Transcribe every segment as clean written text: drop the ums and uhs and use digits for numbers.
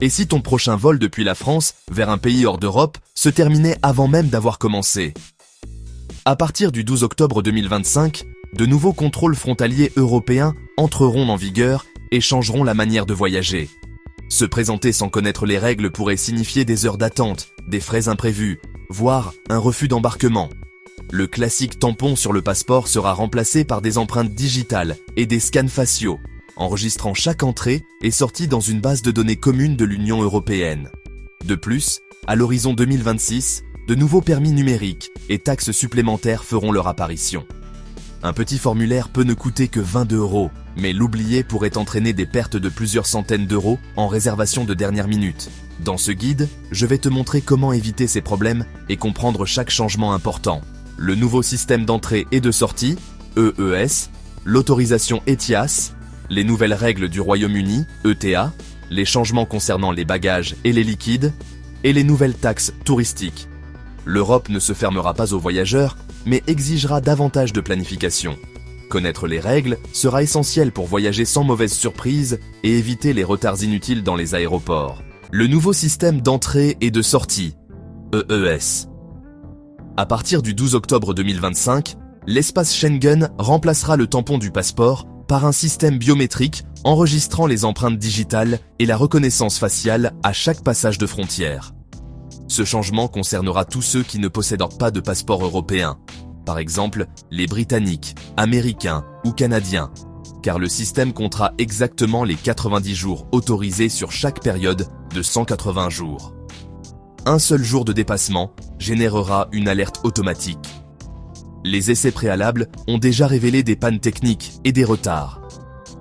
Et si ton prochain vol depuis la France vers un pays hors d'Europe se terminait avant même d'avoir commencé? À partir du 12 octobre 2025, de nouveaux contrôles frontaliers européens entreront en vigueur et changeront la manière de voyager. Se présenter sans connaître les règles pourrait signifier des heures d'attente, des frais imprévus, voire un refus d'embarquement. Le classique tampon sur le passeport sera remplacé par des empreintes digitales et des scans faciaux, enregistrant chaque entrée et sortie dans une base de données commune de l'Union européenne. De plus, à l'horizon 2026, de nouveaux permis numériques et taxes supplémentaires feront leur apparition. Un petit formulaire peut ne coûter que 22 €, mais l'oublier pourrait entraîner des pertes de plusieurs centaines d'euros en réservation de dernière minute. Dans ce guide, je vais te montrer comment éviter ces problèmes et comprendre chaque changement important. Le nouveau système d'entrée et de sortie, EES, l'autorisation ETIAS, les nouvelles règles du Royaume-Uni, ETA, les changements concernant les bagages et les liquides, et les nouvelles taxes touristiques. L'Europe ne se fermera pas aux voyageurs, mais exigera davantage de planification. Connaître les règles sera essentiel pour voyager sans mauvaise surprise et éviter les retards inutiles dans les aéroports. Le nouveau système d'entrée et de sortie, EES. À partir du 12 octobre 2025, l'espace Schengen remplacera le tampon du passeport par un système biométrique enregistrant les empreintes digitales et la reconnaissance faciale à chaque passage de frontière. Ce changement concernera tous ceux qui ne possèdent pas de passeport européen, par exemple les Britanniques, Américains ou Canadiens, car le système comptera exactement les 90 jours autorisés sur chaque période de 180 jours. Un seul jour de dépassement générera une alerte automatique. Les essais préalables ont déjà révélé des pannes techniques et des retards.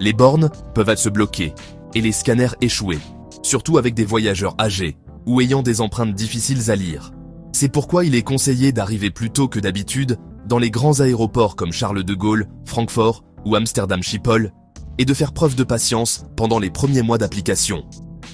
Les bornes peuvent se bloquer et les scanners échouer, surtout avec des voyageurs âgés ou ayant des empreintes difficiles à lire. C'est pourquoi il est conseillé d'arriver plus tôt que d'habitude dans les grands aéroports comme Charles de Gaulle, Francfort ou Amsterdam Schiphol et de faire preuve de patience pendant les premiers mois d'application.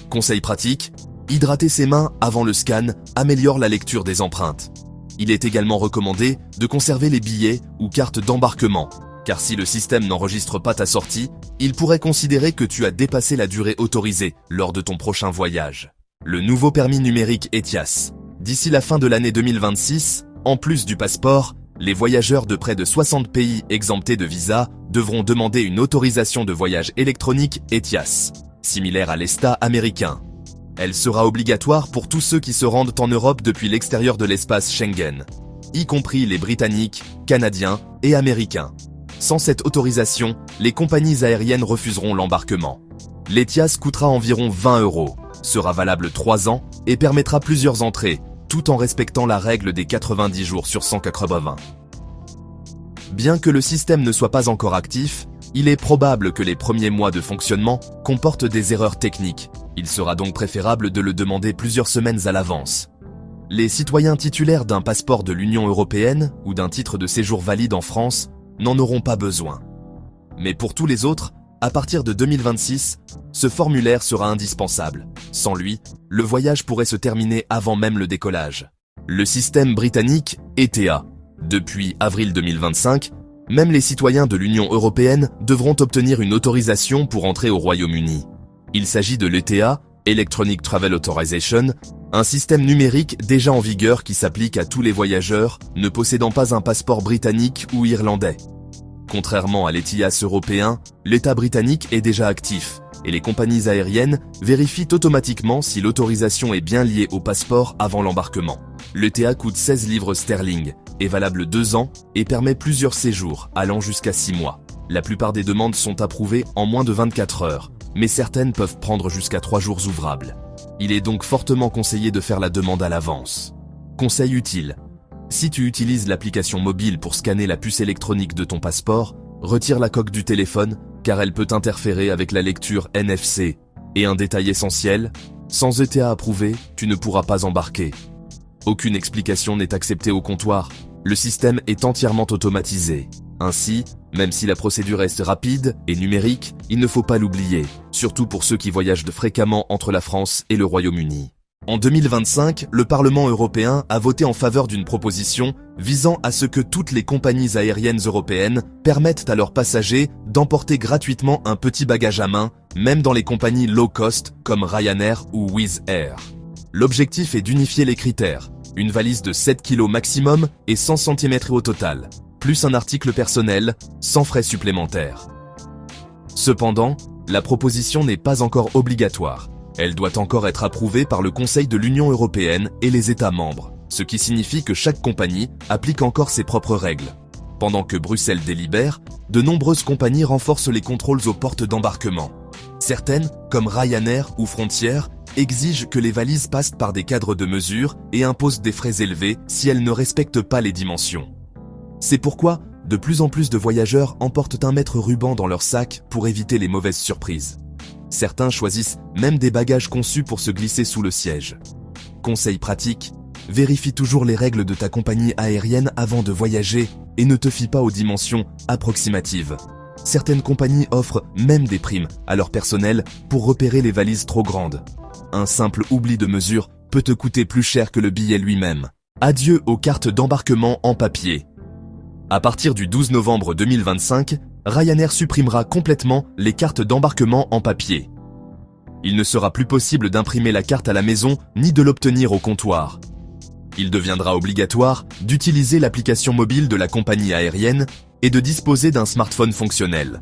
Conseil pratique, hydrater ses mains avant le scan améliore la lecture des empreintes. Il est également recommandé de conserver les billets ou cartes d'embarquement, car si le système n'enregistre pas ta sortie, il pourrait considérer que tu as dépassé la durée autorisée lors de ton prochain voyage. Le nouveau permis numérique ETIAS. D'ici la fin de l'année 2026, en plus du passeport, les voyageurs de près de 60 pays exemptés de visa devront demander une autorisation de voyage électronique ETIAS, similaire à l'ESTA américain. Elle sera obligatoire pour tous ceux qui se rendent en Europe depuis l'extérieur de l'espace Schengen, y compris les Britanniques, Canadiens et Américains. Sans cette autorisation, les compagnies aériennes refuseront l'embarquement. L'ETIAS coûtera environ 20 €, sera valable 3 ans et permettra plusieurs entrées, tout en respectant la règle des 90 jours sur 180. Bien que le système ne soit pas encore actif, il est probable que les premiers mois de fonctionnement comportent des erreurs techniques. Il sera donc préférable de le demander plusieurs semaines à l'avance. Les citoyens titulaires d'un passeport de l'Union européenne ou d'un titre de séjour valide en France n'en auront pas besoin. Mais pour tous les autres, à partir de 2026, ce formulaire sera indispensable. Sans lui, le voyage pourrait se terminer avant même le décollage. Le système britannique ETA. Depuis avril 2025, même les citoyens de l'Union européenne devront obtenir une autorisation pour entrer au Royaume-Uni. Il s'agit de l'ETA, Electronic Travel Authorization, un système numérique déjà en vigueur qui s'applique à tous les voyageurs ne possédant pas un passeport britannique ou irlandais. Contrairement à l'ETIAS européen, l'État britannique est déjà actif et les compagnies aériennes vérifient automatiquement si l'autorisation est bien liée au passeport avant l'embarquement. L'ETA coûte 16 livres sterling, est valable 2 ans et permet plusieurs séjours allant jusqu'à 6 mois. La plupart des demandes sont approuvées en moins de 24 heures, mais certaines peuvent prendre jusqu'à 3 jours ouvrables. Il est donc fortement conseillé de faire la demande à l'avance. Conseil utile. Si tu utilises l'application mobile pour scanner la puce électronique de ton passeport, retire la coque du téléphone car elle peut interférer avec la lecture NFC. Et un détail essentiel, sans ETA approuvé, tu ne pourras pas embarquer. Aucune explication n'est acceptée au comptoir, le système est entièrement automatisé. Ainsi, même si la procédure reste rapide et numérique, il ne faut pas l'oublier, surtout pour ceux qui voyagent fréquemment entre la France et le Royaume-Uni. En 2025, le Parlement européen a voté en faveur d'une proposition visant à ce que toutes les compagnies aériennes européennes permettent à leurs passagers d'emporter gratuitement un petit bagage à main, même dans les compagnies low cost comme Ryanair ou Wizz Air. L'objectif est d'unifier les critères, une valise de 7 kg maximum et 100 cm au total, plus un article personnel, sans frais supplémentaires. Cependant, la proposition n'est pas encore obligatoire. Elle doit encore être approuvée par le Conseil de l'Union européenne et les États membres, ce qui signifie que chaque compagnie applique encore ses propres règles. Pendant que Bruxelles délibère, de nombreuses compagnies renforcent les contrôles aux portes d'embarquement. Certaines, comme Ryanair ou Frontier, exigent que les valises passent par des cadres de mesure et imposent des frais élevés si elles ne respectent pas les dimensions. C'est pourquoi, de plus en plus de voyageurs emportent un mètre ruban dans leur sac pour éviter les mauvaises surprises. Certains choisissent même des bagages conçus pour se glisser sous le siège. Conseil pratique, vérifie toujours les règles de ta compagnie aérienne avant de voyager et ne te fie pas aux dimensions approximatives. Certaines compagnies offrent même des primes à leur personnel pour repérer les valises trop grandes. Un simple oubli de mesure peut te coûter plus cher que le billet lui-même. Adieu aux cartes d'embarquement en papier. À partir du 12 novembre 2025, Ryanair supprimera complètement les cartes d'embarquement en papier. Il ne sera plus possible d'imprimer la carte à la maison ni de l'obtenir au comptoir. Il deviendra obligatoire d'utiliser l'application mobile de la compagnie aérienne et de disposer d'un smartphone fonctionnel.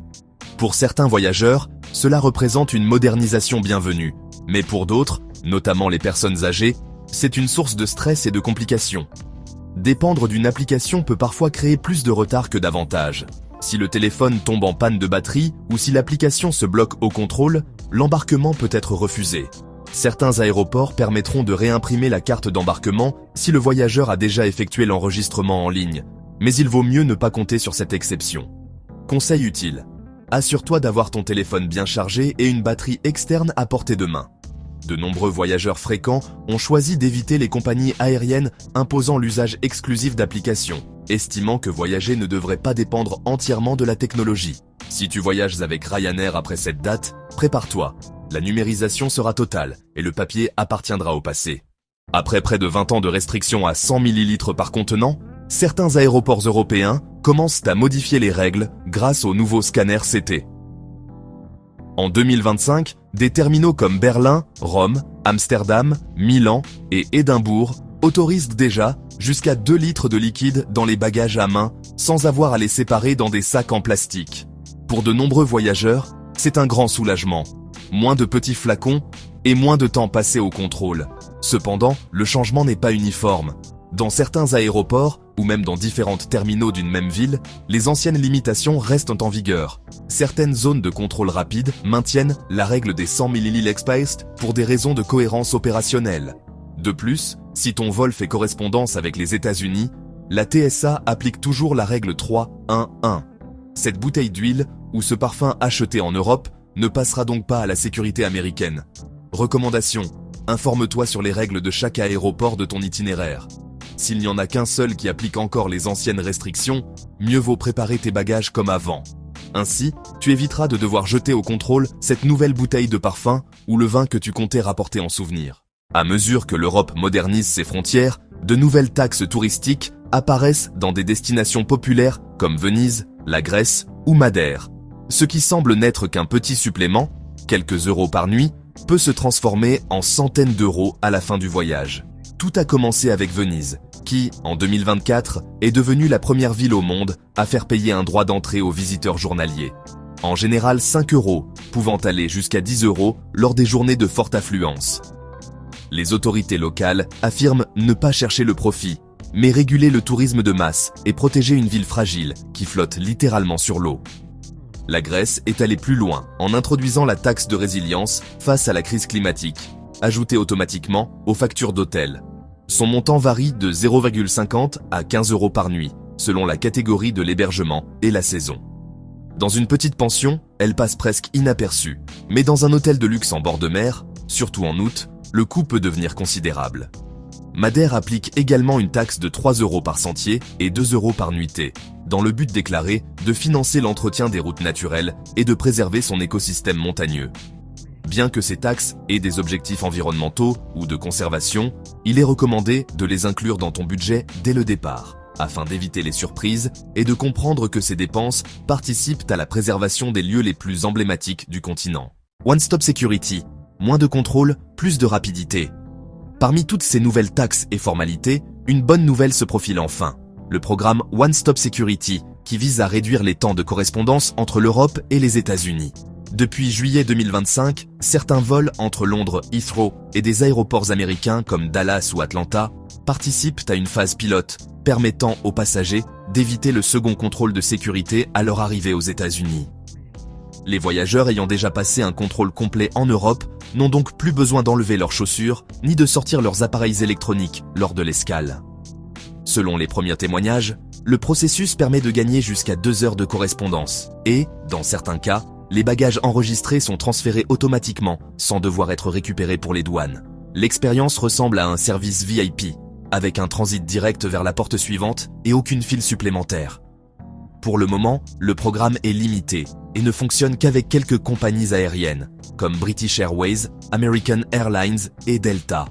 Pour certains voyageurs, cela représente une modernisation bienvenue, mais pour d'autres, notamment les personnes âgées, c'est une source de stress et de complications. Dépendre d'une application peut parfois créer plus de retard que d'avantages. Si le téléphone tombe en panne de batterie ou si l'application se bloque au contrôle, l'embarquement peut être refusé. Certains aéroports permettront de réimprimer la carte d'embarquement si le voyageur a déjà effectué l'enregistrement en ligne, mais il vaut mieux ne pas compter sur cette exception. Conseil utile. Assure-toi d'avoir ton téléphone bien chargé et une batterie externe à portée de main. De nombreux voyageurs fréquents ont choisi d'éviter les compagnies aériennes imposant l'usage exclusif d'applications, estimant que voyager ne devrait pas dépendre entièrement de la technologie. Si tu voyages avec Ryanair après cette date, prépare-toi. La numérisation sera totale et le papier appartiendra au passé. Après près de 20 ans de restrictions à 100 ml par contenant, certains aéroports européens commencent à modifier les règles grâce au nouveau scanner CT. En 2025, des terminaux comme Berlin, Rome, Amsterdam, Milan et Édimbourg autorisent déjà jusqu'à 2 litres de liquide dans les bagages à main sans avoir à les séparer dans des sacs en plastique. Pour de nombreux voyageurs, c'est un grand soulagement. Moins de petits flacons et moins de temps passé au contrôle. Cependant, le changement n'est pas uniforme. Dans certains aéroports, ou même dans différentes terminaux d'une même ville, les anciennes limitations restent en vigueur. Certaines zones de contrôle rapide maintiennent la règle des 100 ml spaced pour des raisons de cohérence opérationnelle. De plus, si ton vol fait correspondance avec les États-Unis, la TSA applique toujours la règle 3-1-1. Cette bouteille d'huile ou ce parfum acheté en Europe ne passera donc pas à la sécurité américaine. Recommandation: informe-toi sur les règles de chaque aéroport de ton itinéraire. S'il n'y en a qu'un seul qui applique encore les anciennes restrictions, mieux vaut préparer tes bagages comme avant. Ainsi, tu éviteras de devoir jeter au contrôle cette nouvelle bouteille de parfum ou le vin que tu comptais rapporter en souvenir. À mesure que l'Europe modernise ses frontières, de nouvelles taxes touristiques apparaissent dans des destinations populaires comme Venise, la Grèce ou Madère. Ce qui semble n'être qu'un petit supplément, quelques euros par nuit, peut se transformer en centaines d'euros à la fin du voyage. Tout a commencé avec Venise, qui, en 2024, est devenue la première ville au monde à faire payer un droit d'entrée aux visiteurs journaliers. En général 5 euros, pouvant aller jusqu'à 10 euros lors des journées de forte affluence. Les autorités locales affirment ne pas chercher le profit, mais réguler le tourisme de masse et protéger une ville fragile qui flotte littéralement sur l'eau. La Grèce est allée plus loin en introduisant la taxe de résilience face à la crise climatique, ajoutée automatiquement aux factures d'hôtel. Son montant varie de 0,50 à 15 euros par nuit, selon la catégorie de l'hébergement et la saison. Dans une petite pension, elle passe presque inaperçue, mais dans un hôtel de luxe en bord de mer, surtout en août, le coût peut devenir considérable. Madère applique également une taxe de 3 euros par sentier et 2 euros par nuitée, dans le but déclaré de financer l'entretien des routes naturelles et de préserver son écosystème montagneux. Bien que ces taxes aient des objectifs environnementaux ou de conservation, il est recommandé de les inclure dans ton budget dès le départ, afin d'éviter les surprises et de comprendre que ces dépenses participent à la préservation des lieux les plus emblématiques du continent. One Stop Security, moins de contrôle, plus de rapidité. Parmi toutes ces nouvelles taxes et formalités, une bonne nouvelle se profile enfin. Le programme One Stop Security, qui vise à réduire les temps de correspondance entre l'Europe et les États-Unis. Depuis juillet 2025, certains vols entre Londres, Heathrow et des aéroports américains comme Dallas ou Atlanta participent à une phase pilote permettant aux passagers d'éviter le second contrôle de sécurité à leur arrivée aux États-Unis. Les voyageurs ayant déjà passé un contrôle complet en Europe n'ont donc plus besoin d'enlever leurs chaussures ni de sortir leurs appareils électroniques lors de l'escale. Selon les premiers témoignages, le processus permet de gagner jusqu'à 2 heures de correspondance et, dans certains cas, les bagages enregistrés sont transférés automatiquement sans devoir être récupérés pour les douanes. L'expérience ressemble à un service VIP, avec un transit direct vers la porte suivante et aucune file supplémentaire. Pour le moment, le programme est limité et ne fonctionne qu'avec quelques compagnies aériennes, comme British Airways, American Airlines et Delta.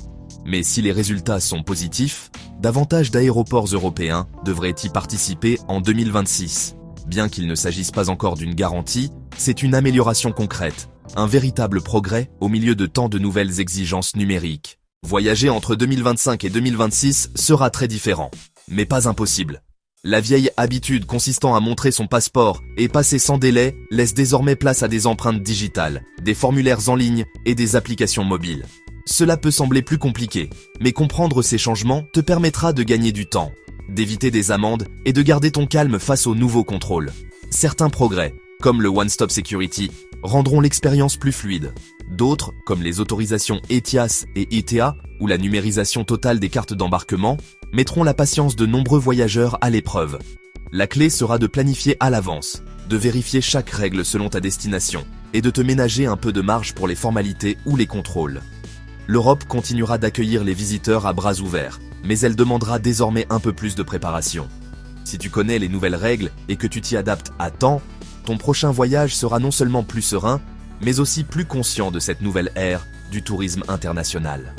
Mais si les résultats sont positifs, davantage d'aéroports européens devraient y participer en 2026. Bien qu'il ne s'agisse pas encore d'une garantie, c'est une amélioration concrète, un véritable progrès au milieu de tant de nouvelles exigences numériques. Voyager entre 2025 et 2026 sera très différent, mais pas impossible. La vieille habitude consistant à montrer son passeport et passer sans délai laisse désormais place à des empreintes digitales, des formulaires en ligne et des applications mobiles. Cela peut sembler plus compliqué, mais comprendre ces changements te permettra de gagner du temps, d'éviter des amendes et de garder ton calme face aux nouveaux contrôles. Certains progrès, comme le One Stop Security, rendront l'expérience plus fluide. D'autres, comme les autorisations ETIAS et ETA ou la numérisation totale des cartes d'embarquement, mettront la patience de nombreux voyageurs à l'épreuve. La clé sera de planifier à l'avance, de vérifier chaque règle selon ta destination et de te ménager un peu de marge pour les formalités ou les contrôles. L'Europe continuera d'accueillir les visiteurs à bras ouverts, mais elle demandera désormais un peu plus de préparation. Si tu connais les nouvelles règles et que tu t'y adaptes à temps, ton prochain voyage sera non seulement plus serein, mais aussi plus conscient de cette nouvelle ère du tourisme international.